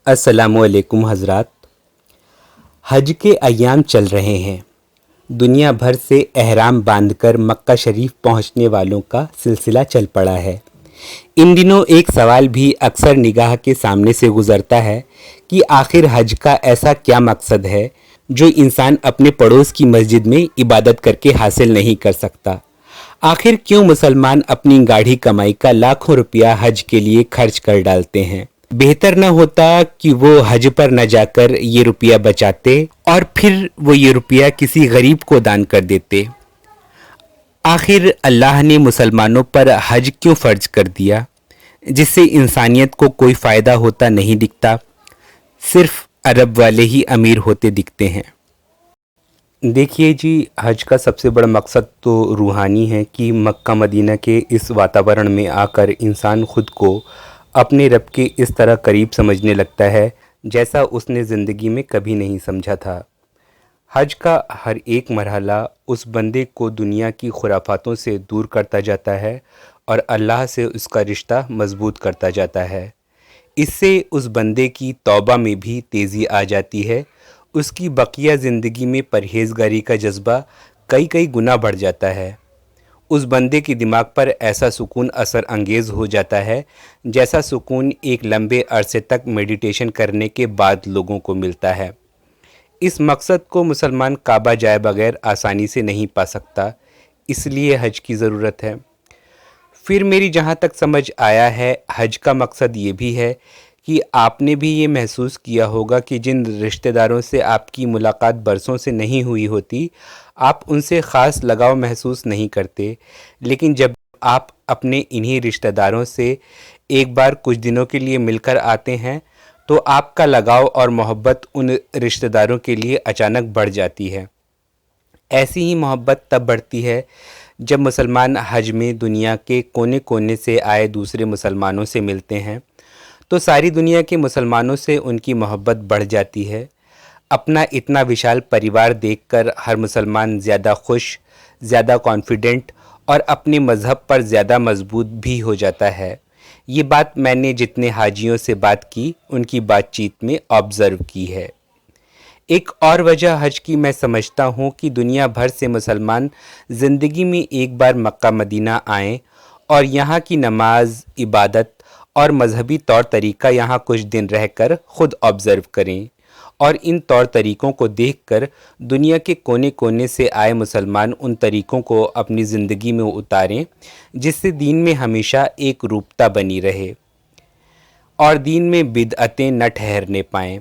अस्सलामुअलैकुम हज़रात। हज के अय्याम चल रहे हैं। दुनिया भर से एहराम बांधकर मक्का शरीफ पहुंचने वालों का सिलसिला चल पड़ा है। इन दिनों एक सवाल भी अक्सर निगाह के सामने से गुजरता है कि आखिर हज का ऐसा क्या मकसद है जो इंसान अपने पड़ोस की मस्जिद में इबादत करके हासिल नहीं कर सकता। आखिर क्यों मुसलमान अपनी गाढ़ी कमाई का लाखों रुपया हज के लिए खर्च कर डालते हैं। बेहतर न होता कि वो हज पर न जाकर ये रुपया बचाते और फिर वो ये रुपया किसी गरीब को दान कर देते। आखिर अल्लाह ने मुसलमानों पर हज क्यों फ़र्ज कर दिया जिससे इंसानियत को कोई फ़ायदा होता नहीं दिखता, सिर्फ अरब वाले ही अमीर होते दिखते हैं। देखिए जी, हज का सबसे बड़ा मकसद तो रूहानी है कि मक्का मदीना के इस वातावरण में आकर इंसान खुद को अपने रब के इस तरह करीब समझने लगता है जैसा उसने ज़िंदगी में कभी नहीं समझा था। हज का हर एक मरहला उस बंदे को दुनिया की खुराफातों से दूर करता जाता है और अल्लाह से उसका रिश्ता मजबूत करता जाता है। इससे उस बंदे की तौबा में भी तेज़ी आ जाती है। उसकी बकिया ज़िंदगी में परहेज़गारी का जज्बा कई कई गुना बढ़ जाता है। उस बंदे के दिमाग पर ऐसा सुकून असर अंगेज़ हो जाता है जैसा सुकून एक लंबे अरसे तक मेडिटेशन करने के बाद लोगों को मिलता है। इस मकसद को मुसलमान काबा जाए बगैर आसानी से नहीं पा सकता, इसलिए हज की ज़रूरत है। फिर मेरी जहाँ तक समझ आया है, हज का मकसद ये भी है कि आपने भी ये महसूस किया होगा कि जिन रिश्तेदारों से आपकी मुलाकात बरसों से नहीं हुई होती, आप उनसे ख़ास लगाव महसूस नहीं करते, लेकिन जब आप अपने इन्हीं रिश्तेदारों से एक बार कुछ दिनों के लिए मिलकर आते हैं तो आपका लगाव और मोहब्बत उन रिश्तेदारों के लिए अचानक बढ़ जाती है। ऐसी ही मोहब्बत तब बढ़ती है जब मुसलमान हज में दुनिया के कोने कोने से आए दूसरे मुसलमानों से मिलते हैं तो सारी दुनिया के मुसलमानों से उनकी मोहब्बत बढ़ जाती है। अपना इतना विशाल परिवार देखकर हर मुसलमान ज़्यादा खुश, ज़्यादा कॉन्फिडेंट और अपने मज़हब पर ज़्यादा मजबूत भी हो जाता है। ये बात मैंने जितने हाजियों से बात की उनकी बातचीत में ऑब्ज़र्व की है। एक और वजह हज की मैं समझता हूँ कि दुनिया भर से मुसलमान ज़िंदगी में एक बार मक्का मदीना आएँ और यहाँ की नमाज, इबादत और मजहबी तौर तरीक़ा यहाँ कुछ दिन रहकर ख़ुद ऑब्ज़र्व करें और इन तौर तरीक़ों को देखकर दुनिया के कोने कोने से आए मुसलमान उन तरीक़ों को अपनी ज़िंदगी में उतारें जिससे दीन में हमेशा एक रूपता बनी रहे और दीन में बिदअतें न ठहरने पाएँ।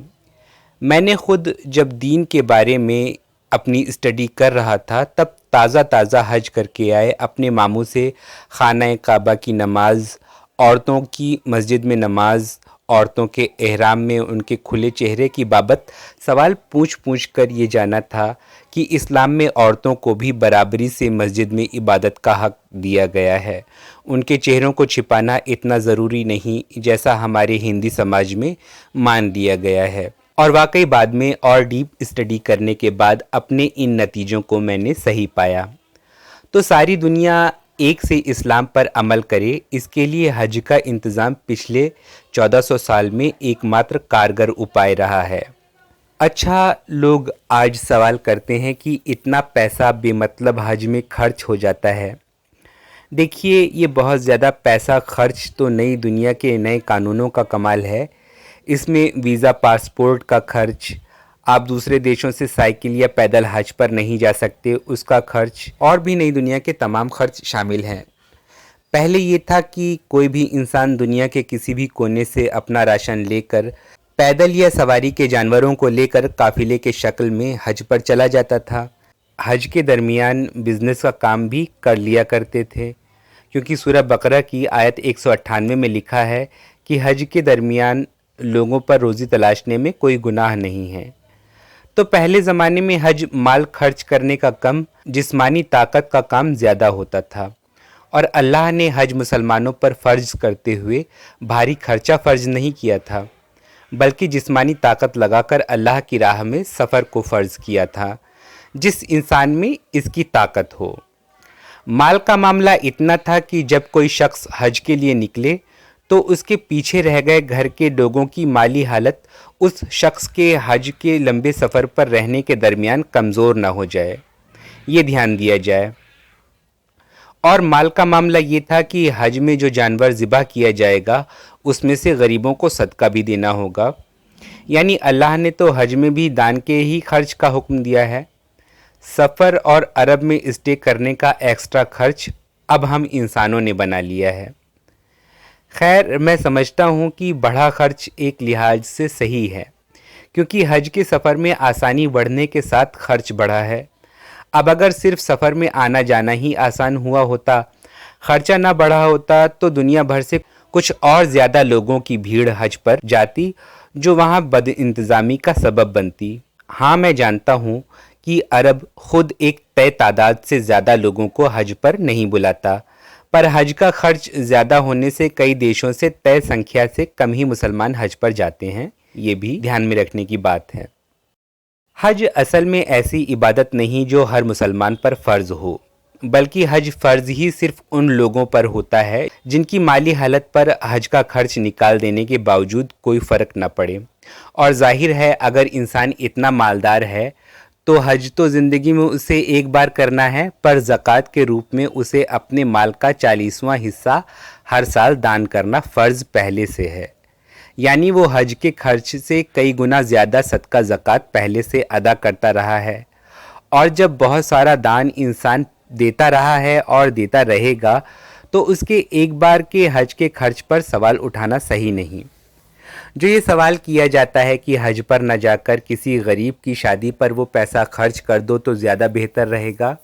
मैंने ख़ुद जब दीन के बारे में अपनी स्टडी कर रहा था तब ताज़ा हज करके आए अपने मामू से खाना काबा की नमाज, औरतों की मस्जिद में नमाज, औरतों के एहराम में उनके खुले चेहरे की बाबत सवाल पूछ कर ये जाना था कि इस्लाम में औरतों को भी बराबरी से मस्जिद में इबादत का हक़ दिया गया है। उनके चेहरों को छिपाना इतना ज़रूरी नहीं जैसा हमारे हिंदी समाज में मान लिया गया है। और वाकई बाद में और डीप स्टडी करने के बाद अपने इन नतीजों को मैंने सही पाया। तो सारी दुनिया एक से इस्लाम पर अमल करे, इसके लिए हज का इंतज़ाम पिछले 1400 साल में एकमात्र कारगर उपाय रहा है। अच्छा, लोग आज सवाल करते हैं कि इतना पैसा बेमतलब हज में खर्च हो जाता है। देखिए, ये बहुत ज़्यादा पैसा खर्च तो नई दुनिया के नए कानूनों का कमाल है। इसमें वीज़ा, पासपोर्ट का खर्च, आप दूसरे देशों से साइकिल या पैदल हज पर नहीं जा सकते, उसका खर्च और भी नई दुनिया के तमाम खर्च शामिल हैं। पहले ये था कि कोई भी इंसान दुनिया के किसी भी कोने से अपना राशन लेकर पैदल या सवारी के जानवरों को लेकर काफ़िले के शक्ल में हज पर चला जाता था। हज के दरमियान बिज़नेस का काम भी कर लिया करते थे, क्योंकि सूरह बकरा की आयत 198 में लिखा है कि हज के दरमियान लोगों पर रोज़ी तलाशने में कोई गुनाह नहीं है। तो पहले ज़माने में हज माल खर्च करने का कम, जिस्मानी ताकत का काम ज़्यादा होता था और अल्लाह ने हज मुसलमानों पर फ़र्ज करते हुए भारी खर्चा फ़र्ज नहीं किया था, बल्कि जिस्मानी ताकत लगाकर अल्लाह की राह में सफ़र को फ़र्ज़ किया था जिस इंसान में इसकी ताकत हो। माल का मामला इतना था कि जब कोई शख्स हज के लिए निकले تو उसके पीछे रह गए घर के लोगों की माली हालत उस शख्स के हज के लंबे सफ़र पर रहने के दरमियान कमज़ोर ना हो जाए, ये ध्यान दिया जाए। और माल का मामला ये था कि हज में जो जानवर ज़िबा किया जाएगा उसमें से गरीबों को सदका भी देना होगा। यानी अल्लाह ने तो हज में भी दान के ही खर्च का हुक्म दिया है। सफ़र और अरब में स्टे करने का एक्स्ट्रा खर्च अब हम इंसानों ने बना लिया है। खैर, मैं समझता हूँ कि बढ़ा खर्च एक लिहाज से सही है, क्योंकि हज के सफ़र में आसानी बढ़ने के साथ खर्च बढ़ा है। अब अगर सिर्फ सफ़र में आना जाना ही आसान हुआ होता, खर्चा ना बढ़ा होता, तो दुनिया भर से कुछ और ज़्यादा लोगों की भीड़ हज पर जाती, जो वहाँ बदइंतज़ामी का सबब बनती। हाँ, मैं जानता हूँ कि अरब खुद एक तय तादाद से ज़्यादा लोगों को हज पर नहीं बुलाता, पर हज का खर्च ज़्यादा होने से कई देशों से तय संख्या से कम ही मुसलमान हज पर जाते हैं। ये भी ध्यान में रखने की बात है। हज असल में ऐसी इबादत नहीं जो हर मुसलमान पर फ़र्ज़ हो, बल्कि हज फ़र्ज़ ही सिर्फ उन लोगों पर होता है जिनकी माली हालत पर हज का खर्च निकाल देने के बावजूद कोई फ़र्क न पड़े। और जाहिर है, अगर इंसान इतना मालदार है तो हज तो ज़िंदगी में उसे एक बार करना है, पर ज़कात के रूप में उसे अपने माल का 40वां हिस्सा हर साल दान करना फ़र्ज़ पहले से है। यानी वो हज के खर्च से कई गुना ज़्यादा सदका ज़कात पहले से अदा करता रहा है। और जब बहुत सारा दान इंसान देता रहा है और देता रहेगा, तो उसके एक बार के हज के खर्च पर सवाल उठाना सही नहीं। जो ये सवाल किया जाता है कि हज पर न जाकर किसी गरीब की शादी पर वो पैसा खर्च कर दो तो ज़्यादा बेहतर रहेगा,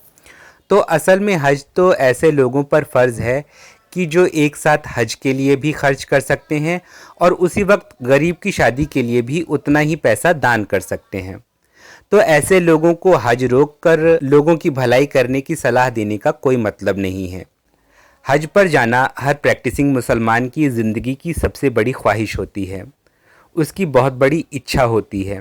तो असल में हज तो ऐसे लोगों पर फ़र्ज़ है कि जो एक साथ हज के लिए भी खर्च कर सकते हैं और उसी वक्त गरीब की शादी के लिए भी उतना ही पैसा दान कर सकते हैं। तो ऐसे लोगों को हज रोक कर लोगों की भलाई करने की सलाह देने का कोई मतलब नहीं है। हज पर जाना हर प्रैक्टिसिंग मुसलमान की ज़िंदगी की सबसे बड़ी ख्वाहिश होती है, उसकी बहुत बड़ी इच्छा होती है।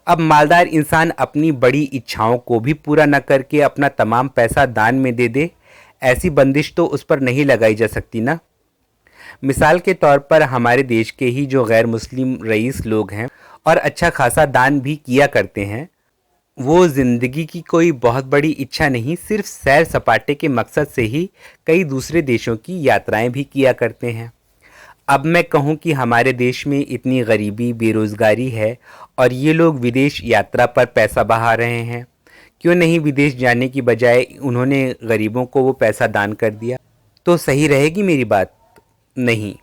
अब मालदार इंसान अपनी बड़ी इच्छाओं को भी पूरा न करके अपना तमाम पैसा दान में दे दे, ऐसी बंदिश तो उस पर नहीं लगाई जा सकती ना। मिसाल के तौर पर हमारे देश के ही जो गैर मुस्लिम रईस लोग हैं और अच्छा खासा दान भी किया करते हैं, वो ज़िंदगी की कोई बहुत बड़ी इच्छा नहीं, सिर्फ सैर सपाटे के मकसद से ही कई दूसरे देशों की यात्राएं भी किया करते हैं। अब मैं कहूँ कि हमारे देश में इतनी गरीबी बेरोज़गारी है और ये लोग विदेश यात्रा पर पैसा बहा रहे हैं, क्यों नहीं विदेश जाने की बजाय उन्होंने गरीबों को वो पैसा दान कर दिया? तो सही रहेगी मेरी बात? नहीं।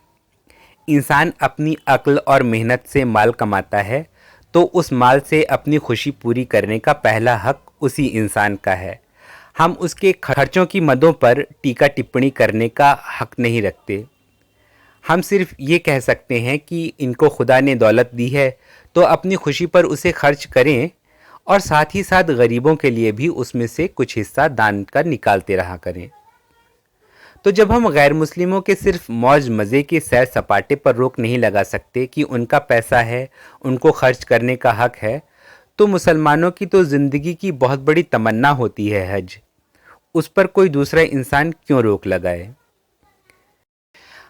इंसान अपनी अक्ल और मेहनत से माल कमाता है, तो उस माल से अपनी खुशी पूरी करने का पहला हक उसी इंसान का है। हम उसके खर्चों की मदों पर टीका टिप्पणी करने का हक नहीं रखते। हम सिर्फ ये कह सकते हैं कि इनको खुदा ने दौलत दी है तो अपनी खुशी पर उसे खर्च करें, और साथ ही साथ गरीबों के लिए भी उसमें से कुछ हिस्सा दान कर निकालते रहा करें। तो जब हम गैर मुस्लिमों के सिर्फ मौज मज़े के सैर सपाटे पर रोक नहीं लगा सकते कि उनका पैसा है, उनको खर्च करने का हक है, तो मुसलमानों की तो ज़िंदगी की बहुत बड़ी तमन्ना होती है हज, उस पर कोई दूसरा इंसान क्यों रोक लगाए?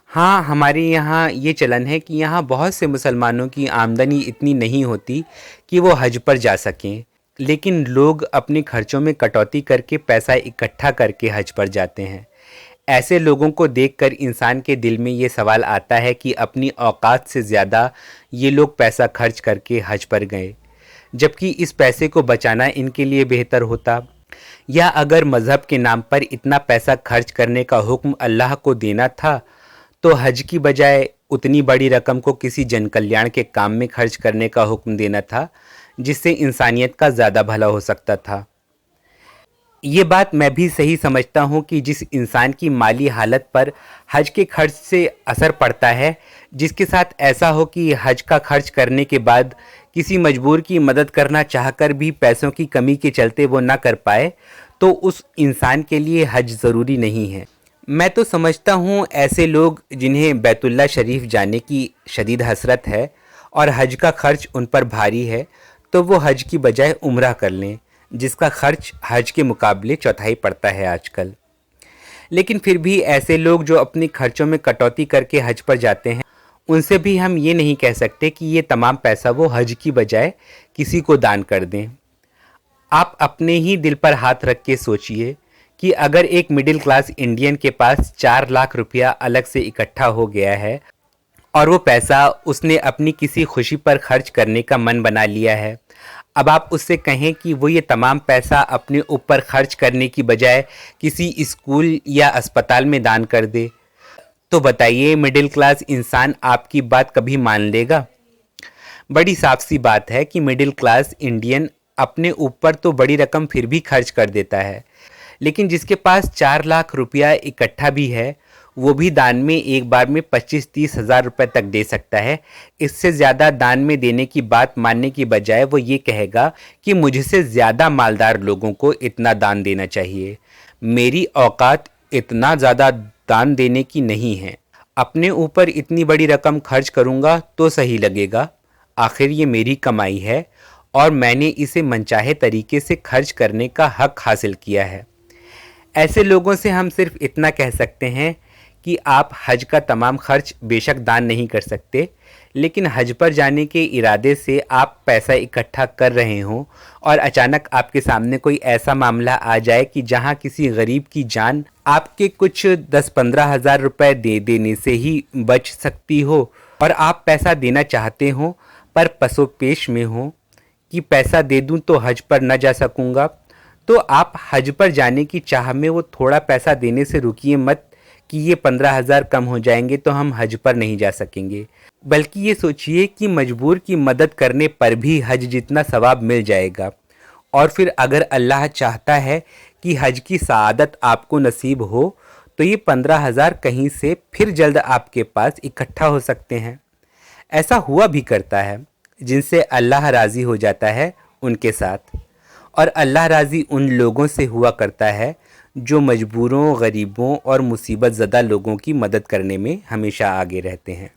हाँ, हमारे यहाँ ये चलन है कि यहाँ बहुत से मुसलमानों की आमदनी इतनी नहीं होती कि वो हज पर जा सकें, लेकिन लोग अपने खर्चों में कटौती करके पैसा इकट्ठा करके हज पर जाते हैं। ऐसे लोगों को देखकर इंसान के दिल में ये सवाल आता है कि अपनी औकात से ज़्यादा ये लोग पैसा खर्च करके हज पर गए, जबकि इस पैसे को बचाना इनके लिए बेहतर होता। या अगर मज़हब के नाम पर इतना पैसा खर्च करने का हुक्म अल्लाह को देना था, तो हज की बजाय उतनी बड़ी रकम को किसी जन कल्याण के काम में खर्च करने का हुक्म देना था, जिससे इंसानियत का ज़्यादा भला हो सकता था। ये बात मैं भी सही समझता हूँ कि जिस इंसान की माली हालत पर हज के खर्च से असर पड़ता है, जिसके साथ ऐसा हो कि हज का खर्च करने के बाद किसी मजबूर की मदद करना चाहकर भी पैसों की कमी के चलते वो ना कर पाए, तो उस इंसान के लिए हज ज़रूरी नहीं है। मैं तो समझता हूँ ऐसे लोग जिन्हें बैतुल्ला शरीफ जाने की शदीद हसरत है और हज का खर्च उन पर भारी है, तो वो हज की बजाय उम्रा कर लें, जिसका खर्च हज के मुकाबले चौथाई पड़ता है आजकल। लेकिन फिर भी ऐसे लोग जो अपने खर्चों में कटौती करके हज पर जाते हैं, उनसे भी हम ये नहीं कह सकते कि ये तमाम पैसा वो हज की बजाय किसी को दान कर दें। आप अपने ही दिल पर हाथ रख के सोचिए कि अगर एक मिडिल क्लास इंडियन के पास 4 लाख रुपया अलग से इकट्ठा हो गया है और वो पैसा उसने अपनी किसी खुशी पर खर्च करने का मन बना लिया है, अब आप उससे कहें कि वो ये तमाम पैसा अपने ऊपर खर्च करने की बजाय किसी स्कूल या अस्पताल में दान कर दे, तो बताइए मिडिल क्लास इंसान आपकी बात कभी मान लेगा? बड़ी साफ सी बात है कि मिडिल क्लास इंडियन अपने ऊपर तो बड़ी रकम फिर भी खर्च कर देता है, लेकिन जिसके पास 4 लाख रुपया इकट्ठा भी है, वो भी दान में एक बार में 25-30 हज़ार रुपये तक दे सकता है। इससे ज़्यादा दान में देने की बात मानने की बजाय वो ये कहेगा कि मुझसे ज़्यादा मालदार लोगों को इतना दान देना चाहिए, मेरी औकात इतना ज़्यादा दान देने की नहीं है। अपने ऊपर इतनी बड़ी रकम खर्च करूँगा तो सही लगेगा, आखिर ये मेरी कमाई है और मैंने इसे मनचाहे तरीके से खर्च करने का हक हासिल किया है। ऐसे लोगों से हम सिर्फ इतना कह सकते हैं कि आप हज का तमाम खर्च बेशक दान नहीं कर सकते, लेकिन हज पर जाने के इरादे से आप पैसा इकट्ठा कर रहे हों और अचानक आपके सामने कोई ऐसा मामला आ जाए कि जहां किसी गरीब की जान आपके कुछ 10-15 हज़ार रुपये दे देने से ही बच सकती हो और आप पैसा देना चाहते हो पर पसोपेश में हो कि पैसा दे दूं तो हज पर न जा सकूंगा, तो आप हज पर जाने की चाह में वो थोड़ा पैसा देने से रुकिए मत कि ये 15,000 कम हो जाएंगे तो हम हज पर नहीं जा सकेंगे, बल्कि ये सोचिए कि मजबूर की मदद करने पर भी हज जितना सवाब मिल जाएगा। और फिर अगर अल्लाह चाहता है कि हज की सआदत आपको नसीब हो तो ये 15,000 कहीं से फिर जल्द आपके पास इकट्ठा हो सकते हैं। ऐसा हुआ भी करता है, जिनसे अल्लाह राज़ी हो जाता है उनके साथ, और अल्लाह राज़ी उन लोगों से हुआ करता है जो मजबूरों, गरीबों और मुसीबत ज़दा लोगों की मदद करने में हमेशा आगे रहते हैं।